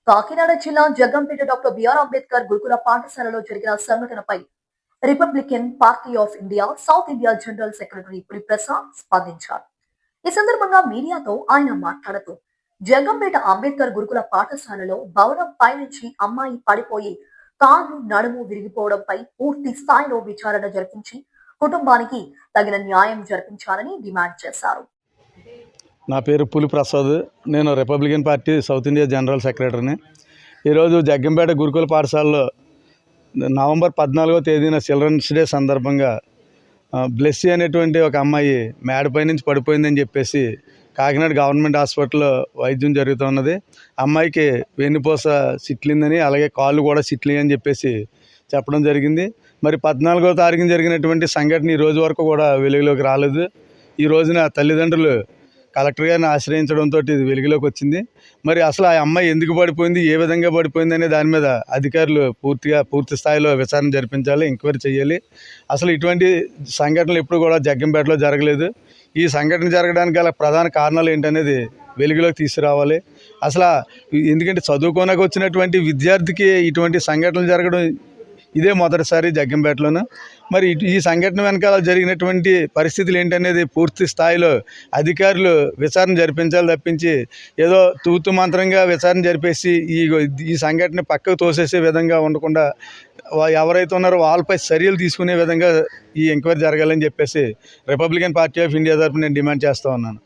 కాకినాడ జిల్లా Jaggampeta doctor BR Ambedkar గురుకుల పాఠశాలలో జరిగిన సంఘటనపై Republican Party of India South India general secretary Puri Prasad స్పందించారు. ఈ సందర్భంగా మీడియాతో ఆయన మాట్లాడుతూ జగ్గంపేట అంబేద్కర్ గురుకుల పాఠశాలలో భవనం పైనుంచి అమ్మాయి పడిపోయి కాళ్ళు నడుము విరిగిపోవడంపై పూర్తి స్థాయిలో విచారణ జరిపించి కుటుంబానికి తగిన న్యాయం జరిపించాలని డిమాండ్ చేశారు. నా పేరు పులి ప్రసాద్. నేను Republican party south India general సెక్రటరీని. ఈరోజు జగ్గంపేట గురుకుల పాఠశాలలో నవంబర్ 14వ తేదీన చిల్డ్రన్స్ డే సందర్భంగా బ్లెస్సీ అనేటువంటి ఒక అమ్మాయి మేడపై నుంచి పడిపోయిందని చెప్పేసి కాకినాడ గవర్నమెంట్ హాస్పిటల్లో వైద్యం జరుగుతున్నది. అమ్మాయికి వెన్నుపూస చిట్లిందని, అలాగే కాళ్ళు కూడా చిట్లి అని చెప్పేసి చెప్పడం జరిగింది. మరి 14వ తారీఖున జరిగినటువంటి సంఘటన ఈ రోజు వరకు కూడా వెలుగులోకి రాలేదు. ఈ రోజున తల్లిదండ్రులు కలెక్టర్ గారిని ఆశ్రయించడంతో ఇది వెలుగులోకి వచ్చింది. మరి అసలు ఆ అమ్మాయి ఎందుకు పడిపోయింది, ఏ విధంగా పడిపోయింది అనే దాని మీద అధికారులు పూర్తి స్థాయిలో విచారణ జరిపించాలి, ఎంక్వైరీ చేయాలి. అసలు ఇటువంటి సంఘటనలు ఎప్పుడు కూడా జగ్గంపేటలో జరగలేదు. ఈ సంఘటన జరగడానికి గల ప్రధాన కారణాలు ఏంటనేది వెలుగులోకి తీసుకురావాలి. అసలు ఎందుకంటే చదువుకోనకు వచ్చినటువంటి విద్యార్థికి ఇటువంటి సంఘటనలు జరగడం ఇదే మొదటిసారి జగ్గంపేటలోను. మరి ఈ సంఘటన వెనకాల జరిగినటువంటి పరిస్థితులు ఏంటనేది పూర్తి స్థాయిలో అధికారులు విచారణ జరిపించాలి తప్పించి ఏదో తూతు మంత్రంగా విచారణ జరిపేసి ఈ సంఘటన పక్కకు తోసేసే విధంగా ఉండకుండా ఎవరైతే ఉన్నారో వాళ్ళపై చర్యలు తీసుకునే విధంగా ఈ ఎంక్వైరీ జరగాలని చెప్పేసి రిపబ్లికన్ పార్టీ ఆఫ్ ఇండియా తరఫున నేను డిమాండ్ చేస్తూ ఉన్నాను.